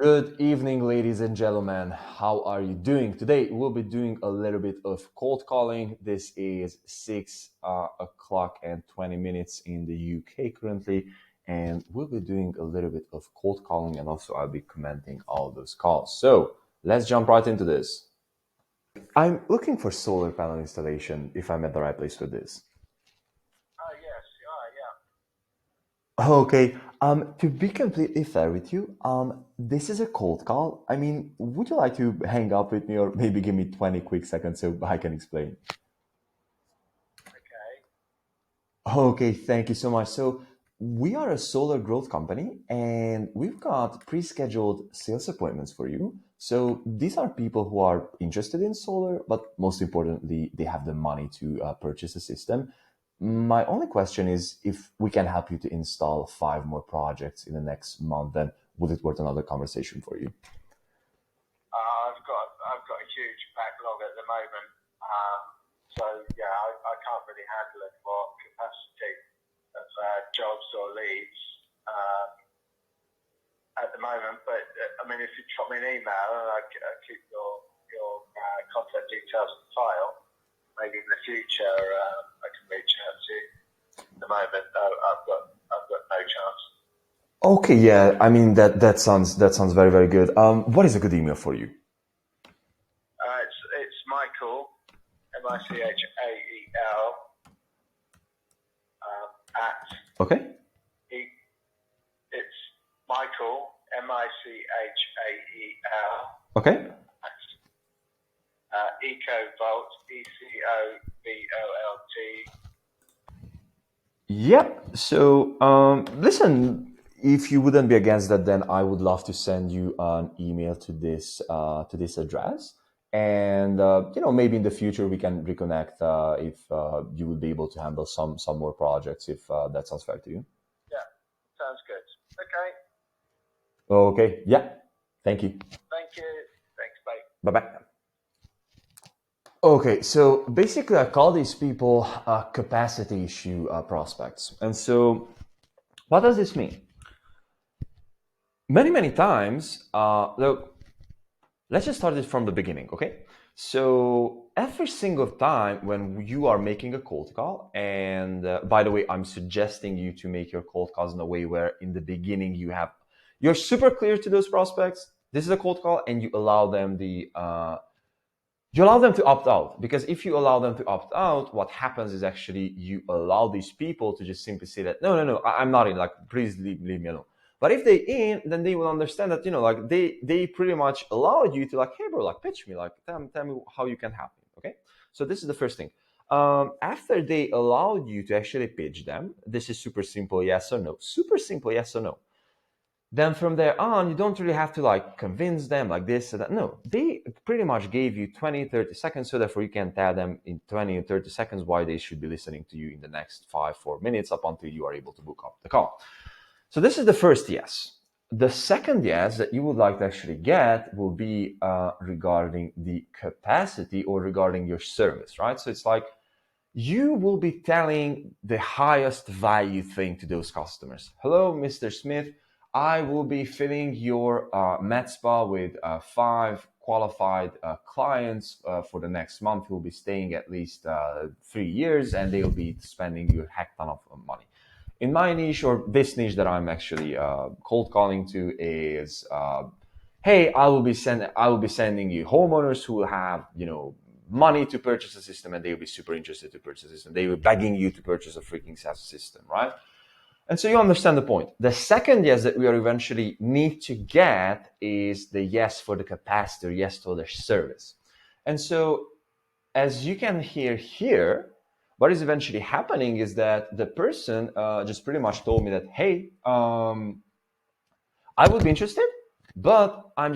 Good evening, ladies and gentlemen. How are you doing? Today, we'll be doing a little bit of cold calling. This is 6 o'clock and 20 minutes in the UK currently, and we'll be doing a little bit of cold calling, and also I'll be commenting all those calls. So let's jump right into this. I'm looking for solar panel installation if I'm at the right place for this. Yes, you are, yeah. Okay. To be completely fair with you, this is a cold call. I mean, would you like to hang up with me or maybe give me 20 quick seconds so I can explain? Okay. Okay, thank you so much. So we are a solar growth company and we've got pre-scheduled sales appointments for you. So these are people who are interested in solar, but most importantly, they have the money to purchase a system. My only question is if we can help you to install 5 more projects in the next month, then would it worth another conversation for you? I've got a huge backlog at the moment. So yeah, I can't really handle any more capacity of jobs or leads at the moment. But I mean, if you drop me an email and I keep your contact details in the file, maybe in the future I can reach out to you. At the moment, I've got no chance. Okay, yeah, I mean that sounds very, very good. What is a good email for you? It's Michael, Michael, at Okay. it's Michael, Michael, Okay. at EcoVolt, ECOVOLT. Yep. So, listen, if you wouldn't be against that, then I would love to send you an email to this address, and maybe in the future we can reconnect if you would be able to handle some more projects if that sounds fair to you. Yeah, sounds good. Okay, Okay. Yeah. Thank you. thank you. Thanks, bye. Bye bye. Okay, so basically, I call these people capacity issue prospects, and so what does this mean? Many times, look, let's just start it from the beginning, okay? So every single time when you are making a cold call, and by the way, I'm suggesting you to make your cold calls in a way where in the beginning you're super clear to those prospects. This is a cold call, and you allow them to opt out, because if you allow them to opt out, what happens is actually you allow these people to just simply say that no, I'm not in, like, please leave me alone. But if they in, then they will understand that, like, they pretty much allowed you to, like, hey bro, like, pitch me, like, tell me how you can help me. Okay, so this is the first thing. After they allowed you to actually pitch them, this is super simple, yes or no, super simple, yes or no. Then from there on, you don't really have to, like, convince them like this or that. No, they pretty much gave you 20-30 seconds, so therefore you can tell them in 20 and 30 seconds why they should be listening to you in the next 5-4 minutes up until you are able to book up the call. So this is the first yes. The second yes that you would like to actually get will be regarding the capacity or regarding your service, right? So it's like you will be telling the highest value thing to those customers. Hello, Mr. Smith. I will be filling your med spa with 5 qualified clients for the next month who will be staying at least 3 years, and they will be spending you a heck ton of money. In my niche, or this niche that I'm actually cold calling to, is hey, I will be sending you homeowners who will have money to purchase a system, and they will be super interested to purchase a system. They will be begging you to purchase a freaking SaaS system, right? And so you understand the point. The second yes that we are eventually need to get is the yes for the capacity, or yes for the service. And so, as you can hear here, what is eventually happening is that the person just pretty much told me that, hey, I would be interested, but I'm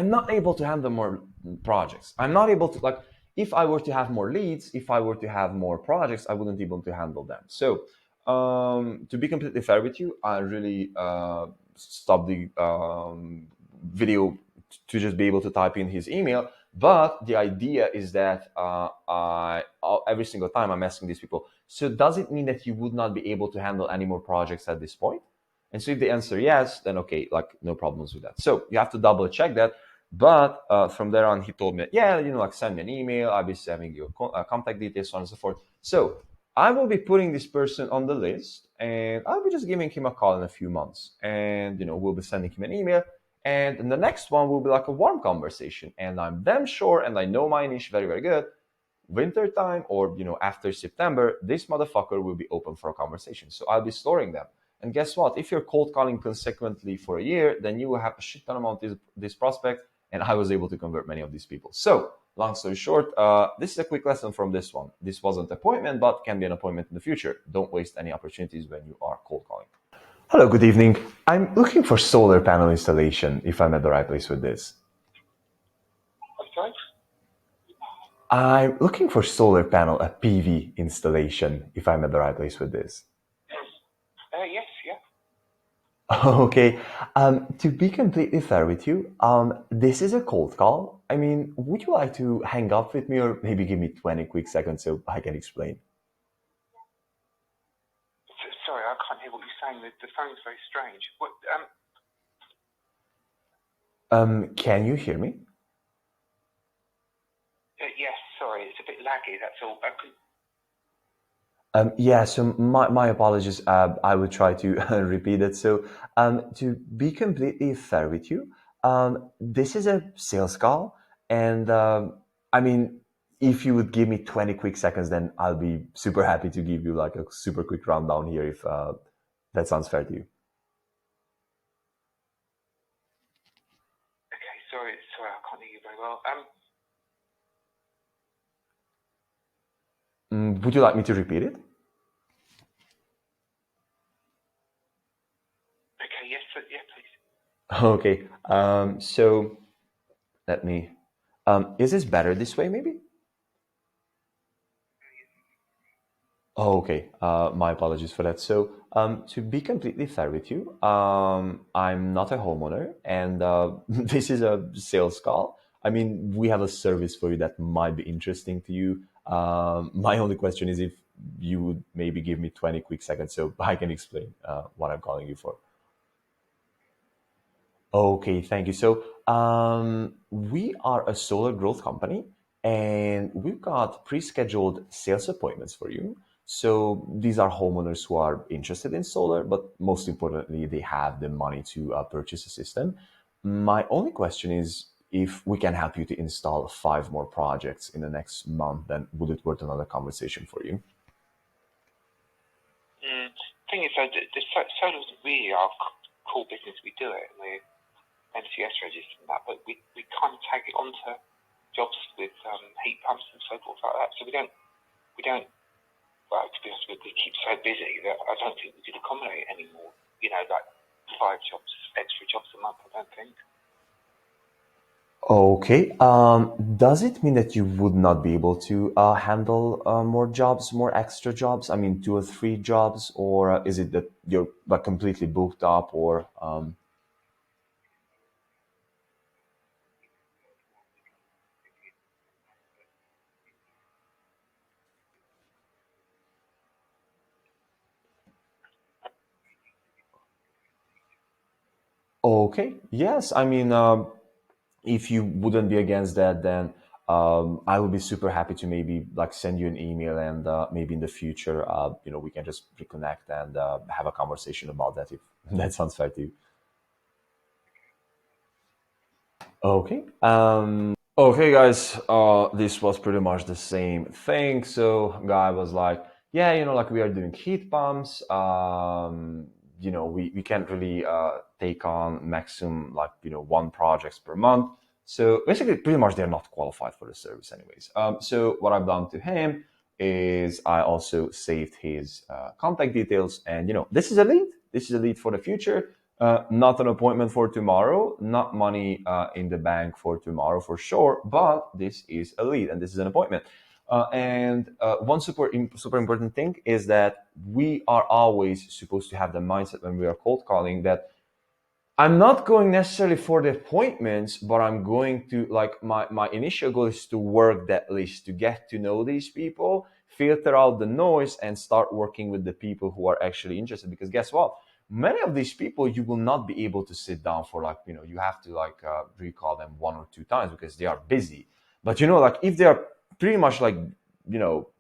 not able to handle more projects. I'm not able to, like, if I were to have more leads, if I were to have more projects, I wouldn't be able to handle them. So to be completely fair with you, I really stopped the video to just be able to type in his email. But the idea is that every single time I'm asking these people, so does it mean that you would not be able to handle any more projects at this point? And so if they answer yes, then okay, like no problems with that. So you have to double check that. But from there on, he told me, yeah, like send me an email. I'll be sending you contact details, so on and so forth. So I will be putting this person on the list, and I'll be just giving him a call in a few months, and we'll be sending him an email. And the next one will be like a warm conversation. And I'm damn sure, and I know my niche very, very good. Winter time or after September, this motherfucker will be open for a conversation. So I'll be storing them. And guess what? If you're cold calling consequently for a year, then you will have a shit ton amount of this prospect. And I was able to convert many of these people. So long story short, this is a quick lesson from this one. This wasn't an appointment, but can be an appointment in the future. Don't waste any opportunities when you are cold calling. Hello, good evening. I'm looking for solar panel installation, if I'm at the right place with this. Okay. I'm looking for solar panel, a PV installation, if I'm at the right place with this. Yes, yeah. Okay. To be completely fair with you, this is a cold call. I mean, would you like to hang up with me or maybe give me 20 quick seconds so I can explain? Sorry, I can't hear what you're saying. The phone's very strange. What? Can you hear me? Yes, sorry, it's a bit laggy. That's all. Yeah, so my apologies. I will try to repeat it. So, to be completely fair with you, this is a sales call, and I mean, if you would give me 20 quick seconds, then I'll be super happy to give you like a super quick rundown here, if that sounds fair to you. Okay, sorry, I can't hear you very well. Would you like me to repeat it? Okay, yes, yeah, please. Okay. So let me. Is this better this way, maybe? Oh, okay. My apologies for that. So, to be completely fair with you, I'm not a homeowner, and this is a sales call. I mean, we have a service for you that might be interesting to you. My only question is if you would maybe give me 20 quick seconds so I can explain what I'm calling you for. Okay, thank you. So, we are a solar growth company and we've got pre-scheduled sales appointments for you. So, these are homeowners who are interested in solar, but most importantly, they have the money to purchase a system. My only question is if we can help you to install 5 more projects in the next month, then would it worth another conversation for you? Thing is, though, the solar's really our core business. We do it, and we're NCS registered and that, but we kind of take it onto jobs with heat pumps and so forth like that. So we don't. Well, to be honest, we keep so busy that I don't think we could accommodate any more. Like 5 jobs, extra jobs a month. I don't think. Okay. Does it mean that you would not be able to handle more jobs, more extra jobs? I mean, 2 or 3 jobs, or is it that you're like completely booked up? Or okay, yes. I mean, if you wouldn't be against that, then I would be super happy to maybe like send you an email, and maybe in the future, we can just reconnect and have a conversation about that if that sounds fair to you. Okay. Okay, guys, this was pretty much the same thing. So, guy was like, yeah, like we are doing heat pumps. We can't really take on maximum like, 1 projects per month. So basically, pretty much they're not qualified for the service anyways. So what I've done to him is I also saved his contact details, and this is a lead. This is a lead for the future. Not an appointment for tomorrow, not money in the bank for tomorrow for sure, but this is a lead and this is an appointment. And one super important thing is that we are always supposed to have the mindset when we are cold calling that I'm not going necessarily for the appointments, but I'm going to like my initial goal is to work that list, to get to know these people, filter out the noise, and start working with the people who are actually interested. Because guess what? many of these people you will not be able to sit down for like, you have to like recall them one or two times because they are busy. But like if they are pretty much like,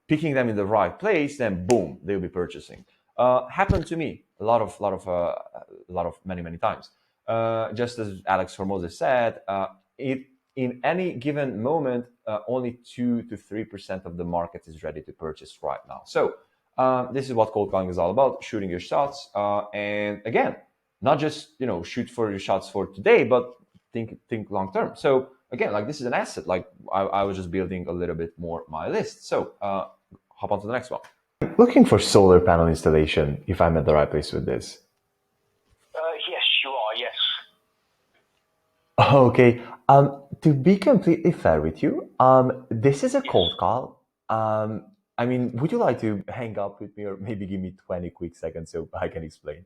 picking them in the right place, then boom, they'll be purchasing. Happened to me many times. Just as Alex Formosa said, it in any given moment, only 2 to 3% of the market is ready to purchase right now. So this is what cold calling is all about: shooting your shots. And again, not just shoot for your shots for today, but think long term. So again, like this is an asset. Like I was just building a little bit more my list. So hop on to the next one. Looking for solar panel installation. If I'm at the right place with this. Yes, you are. Yes. Okay. To be completely fair with you, this is a cold call. I mean, would you like to hang up with me or maybe give me 20 quick seconds so I can explain?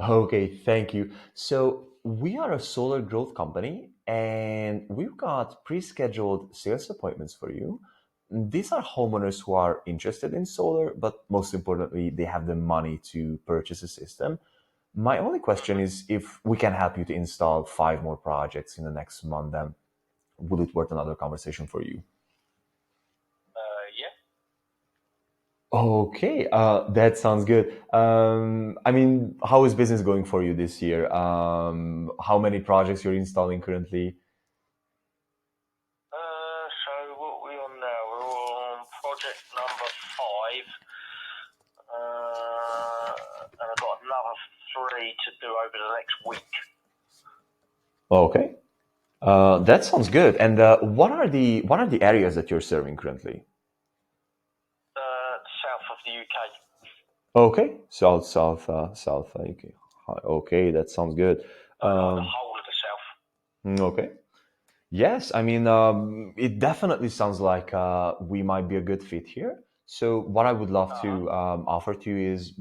Okay. Okay, thank you. So we are a solar growth company and we've got pre-scheduled sales appointments for you. These are homeowners who are interested in solar, but most importantly, they have the money to purchase a system. My only question is if we can help you to install 5 more projects in the next month, then would it worth another conversation for you? Yeah. Okay, that sounds good. I mean, how is business going for you this year? How many projects you're installing currently? So what are we on now? We're on project number 5. And I've got another 3 to do over the next week. Okay, that sounds good. And what are the areas that you're serving currently? South of the UK. Okay, south. Okay, okay, that sounds good. Like the Um, whole of the south. okay. Yes, I mean, it definitely sounds like we might be a good fit here. So, what I would love to offer to you is,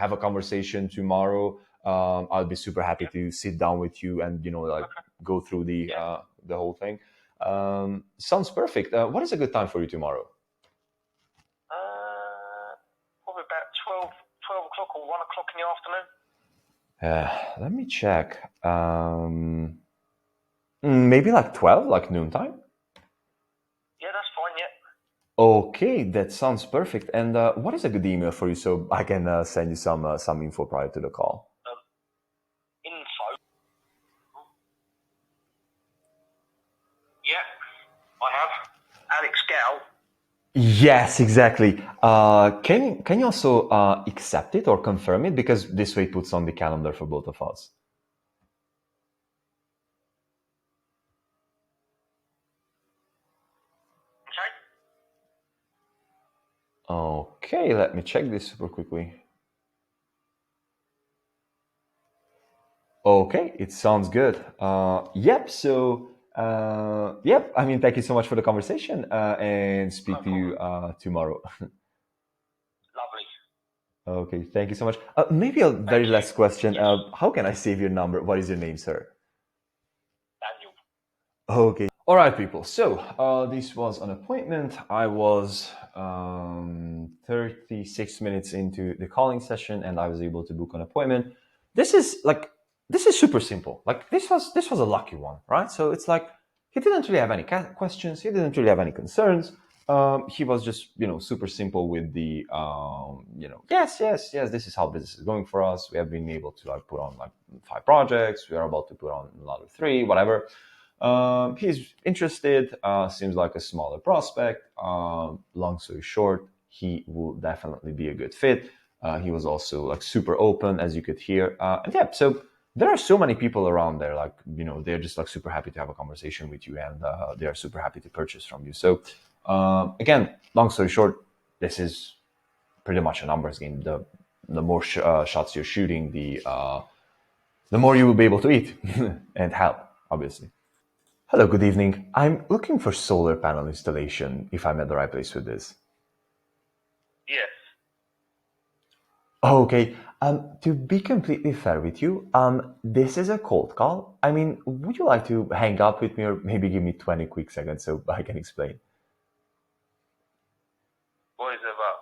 have a conversation tomorrow. I'll be super happy Yeah. to sit down with you and, like, Okay. go through the Yeah. the whole thing. Sounds perfect. What is a good time for you tomorrow? Probably about 12 o'clock or 1 o'clock in the afternoon. Let me check. Maybe like 12, like noontime. Yeah, that's fine. Yeah. Okay, that sounds perfect. And what is a good email for you so I can send you some info prior to the call? Info. Yeah, I have. Alex Gal. Yes, exactly. Can you also accept it or confirm it because this way it puts on the calendar for both of us. Okay. Okay, let me check this super quickly. Okay, it sounds good. Yep. So, yep. I mean, thank you so much for the conversation, and No speak to you problem. tomorrow. Lovely. Okay, thank you so much. Maybe a Thank very you. last question. Yes. How can I save your number? What is your name, sir? Daniel. Okay. All right, people. So this was an appointment. I was 36 minutes into the calling session, and I was able to book an appointment. This is like this is super simple. Like this was a lucky one, right? So it's like he didn't really have any questions. He didn't really have any concerns. He was just super simple with the yes. This is how business is going for us. We have been able to like put on like 5 projects. We are about to put on another 3, whatever. He's interested, seems like a smaller prospect. Long story short, he will definitely be a good fit. He was also like super open, as you could hear. And yeah, so there are so many people around there, like, they're just like super happy to have a conversation with you and they are super happy to purchase from you. So, again, long story short, this is pretty much a numbers game. The more shots you're shooting, the more you will be able to eat and help, obviously. Hello, good evening. I'm looking for solar panel installation, if I'm at the right place with this. Yes. Okay, to be completely fair with you, this is a cold call. I mean, would you like to hang up with me or maybe give me 20 quick seconds so I can explain? What is it about?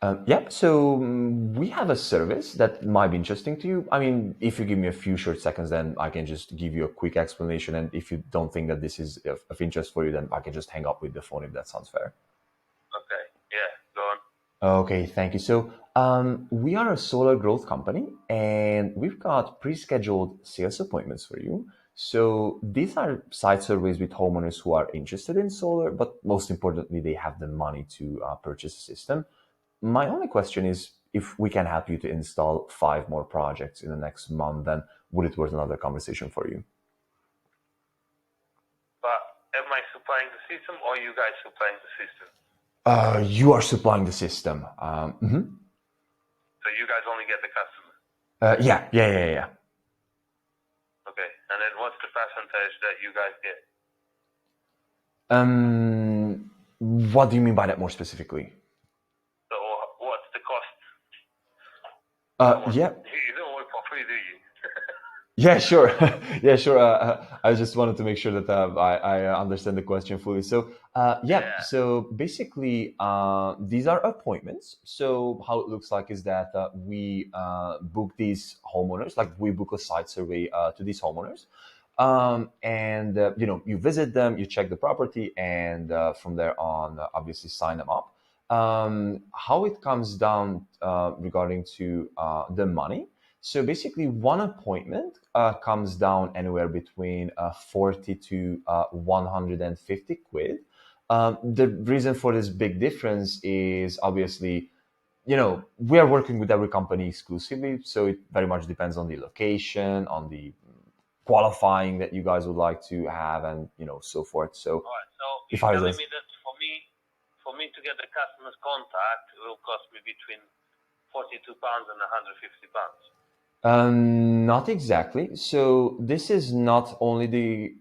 Yeah, so we have a service that might be interesting to you. I mean, if you give me a few short seconds, then I can just give you a quick explanation. And if you don't think that this is of interest for you, then I can just hang up with the phone if that sounds fair. Okay. Yeah. Go on. Okay, thank you. So, we are a solar growth company and we've got pre scheduled sales appointments for you. So, these are site surveys with homeowners who are interested in solar, but most importantly, they have the money to purchase a system. My only question is if we can help you to install five more projects in the next month, then would it worth another conversation for you? But am I supplying the system or you guys supplying the system? You are supplying the system. So you guys only get the customer. Yeah. Okay. And then what's the percentage that you guys get? What do you mean by that more specifically? So what's the cost? Yeah, You don't work for free, do you? yeah, sure. Yeah, sure. I just wanted to make sure that I understand the question fully. So, yeah, Yeah. so basically, these are appointments. So, how it looks like is that we book these homeowners, like we book a site survey to these homeowners. And, you visit them, you check the property, and from there on, obviously sign them up. How it comes down regarding to the money. So basically, one appointment comes down anywhere between 40 to 150 quid. The reason for this big difference is obviously, we are working with every company exclusively, so it very much depends on the location, on the qualifying that you guys would like to have, and so forth. So All right. So if you're I was telling just me that for me to get the customer's contact, it will cost me between £42 and £150. Not exactly. So this is not only the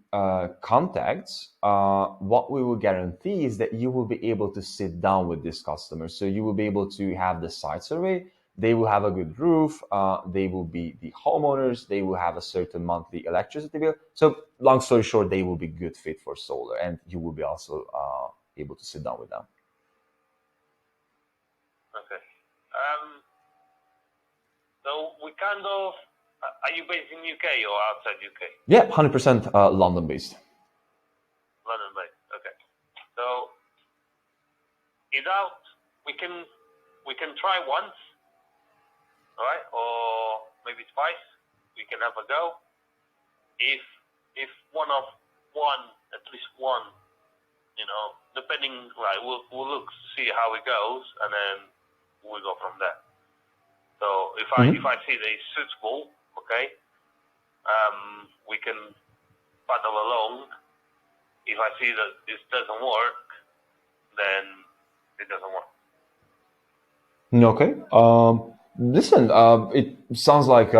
contacts. What we will guarantee is that you will be able to sit down with this customer. So you will be able to have the site survey. They will have a good roof. They will be the homeowners. They will have a certain monthly electricity bill. So long story short, they will be good fit for solar, and you will be also able to sit down with them. Okay. So we kind of, are you based in UK or outside UK? Yeah, 100% London based. London based. Okay. So without, we can try once, all right, or maybe twice. We can have a go. If at least one, depending, right, we'll look to see how it goes, and then we'll go from there. So if I see that it's suitable, okay, we can paddle along. If I see that this doesn't work, then it doesn't work. Okay. Listen, it sounds like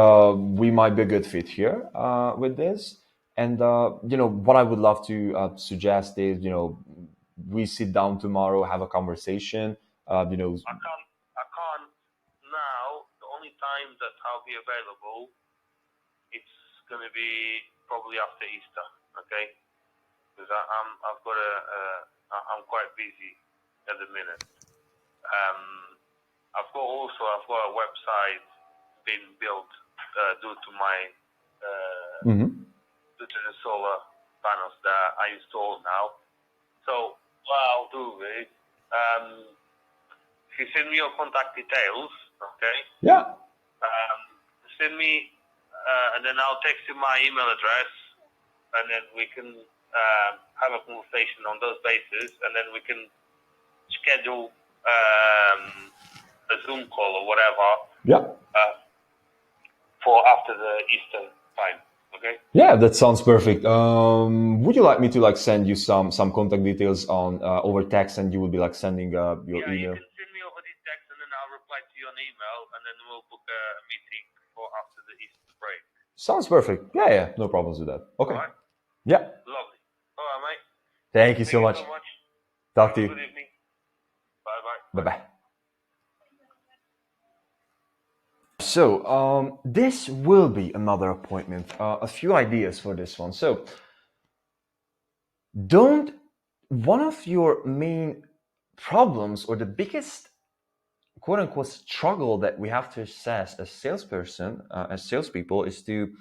we might be a good fit here with this. And, what I would love to suggest is, we sit down tomorrow, have a conversation. I can't now. The only time that I'll be available, it's gonna be probably after Easter, okay? Because I'm quite busy at the minute. I've got a website being built due to the solar panels that I install now. So what I'll do is, if you send me your contact details, okay? Yeah. Send me, and then I'll text you my email address, and then we can have a conversation on those bases, and then we can schedule a Zoom call or whatever Yeah. for after the Easter time. Okay. Yeah, that sounds perfect. Would you like me to send you some contact details on over text, and you will be sending your Yeah, you email? can send me over this text, and then I'll reply to you on email, and then we'll book a meeting for after the Easter break. Sounds perfect. Yeah, no problems with that. Okay. All right. Yeah. Lovely. All right, mate. Thank you Thank so you much. so much. Talk Have to a you. good evening. Bye Bye bye. bye. So, this will be another appointment. A few ideas for this one. So, one of your main problems or the biggest quote unquote struggle that we have to assess as salesperson, as salespeople, is to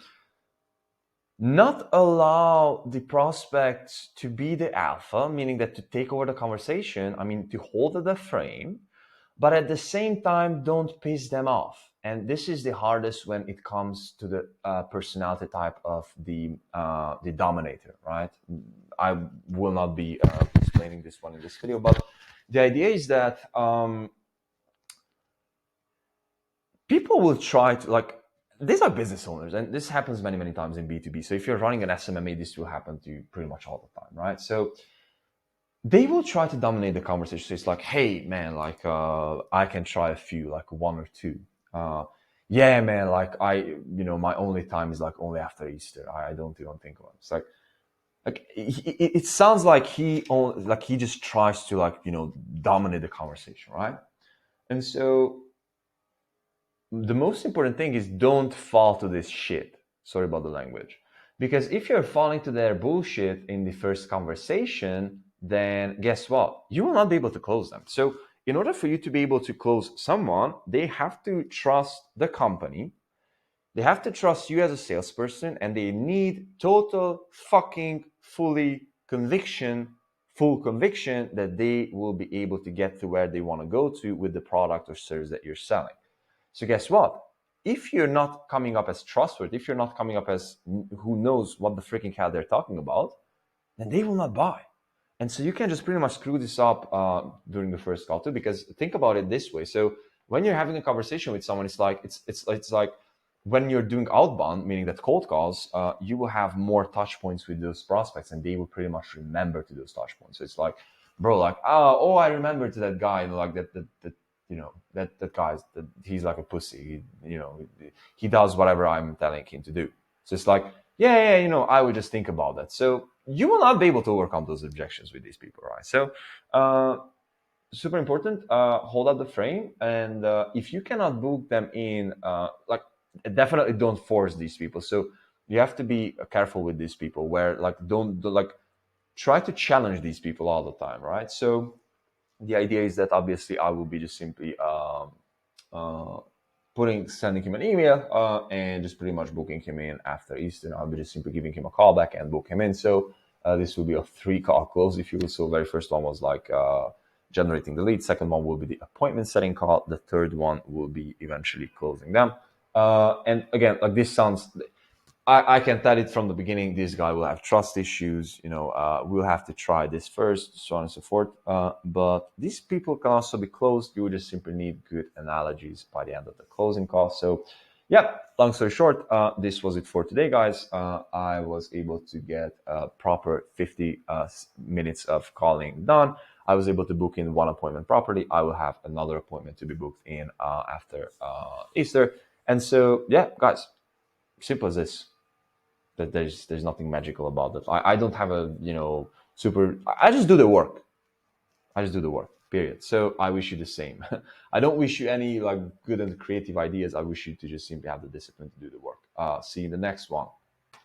not allow the prospects to be the alpha, meaning that to take over the conversation, I mean, to hold the frame, but at the same time, don't piss them off. And this is the hardest when it comes to the personality type of the dominator, right? I will not be explaining this one in this video, but the idea is that people will try to, like, these are business owners, and this happens many times in B2B. So if you're running an SMMA, this will happen to you pretty much all the time, right? So they will try to dominate the conversation. So it's like, hey man, like I can try a few, like one or two. Yeah man, like my only time is like only after Easter. I don't even think about it. It's like it sounds like he just tries to, like, dominate the conversation, right? And so the most important thing is don't fall to this shit. Sorry about the language. Because if you're falling to their bullshit in the first conversation, then guess what? You will not be able to close them. So in order for you to be able to close someone, they have to trust the company. They have to trust you as a salesperson, and they need total fucking full conviction that they will be able to get to where they want to go to with the product or service that you're selling. So guess what? If you're not coming up as trustworthy, if you're not coming up as who knows what the freaking hell they're talking about, then they will not buy. And so you can just pretty much screw this up during the first call too, because think about it this way. So when you're having a conversation with someone, it's like when you're doing outbound, meaning that cold calls, you will have more touch points with those prospects, and they will pretty much remember to those touch points. So it's like, bro, like, oh, I remember to that guy, like that that guy's he's like a pussy. He does whatever I'm telling him to do. So it's like, yeah, I would just think about that. So you will not be able to overcome those objections with these people, right? So super important, hold up the frame, and if you cannot book them in, like, definitely don't force these people. So you have to be careful with these people, where like don't like try to challenge these people all the time, right? So the idea is that obviously I will be just simply uh, sending him an email and just pretty much booking him in after Easter. I'll be just simply giving him a call back and book him in. So this will be a 3-call close, if you will. So very first one was like generating the lead. Second one will be the appointment setting call. The third one will be eventually closing them. And again, like, this sounds, I can tell it from the beginning, this guy will have trust issues, we'll have to try this first, so on and so forth. But these people can also be closed. You just simply need good analogies by the end of the closing call. So yeah, long story short, this was it for today, guys. I was able to get a proper 50 minutes of calling done. I was able to book in one appointment properly. I will have another appointment to be booked in after Easter. And so, yeah, guys, simple as this. That there's nothing magical about that. I don't have a super. I just do the work. I just do the work. Period. So I wish you the same. I don't wish you any like good and creative ideas. I wish you to just simply have the discipline to do the work. See you in the next one.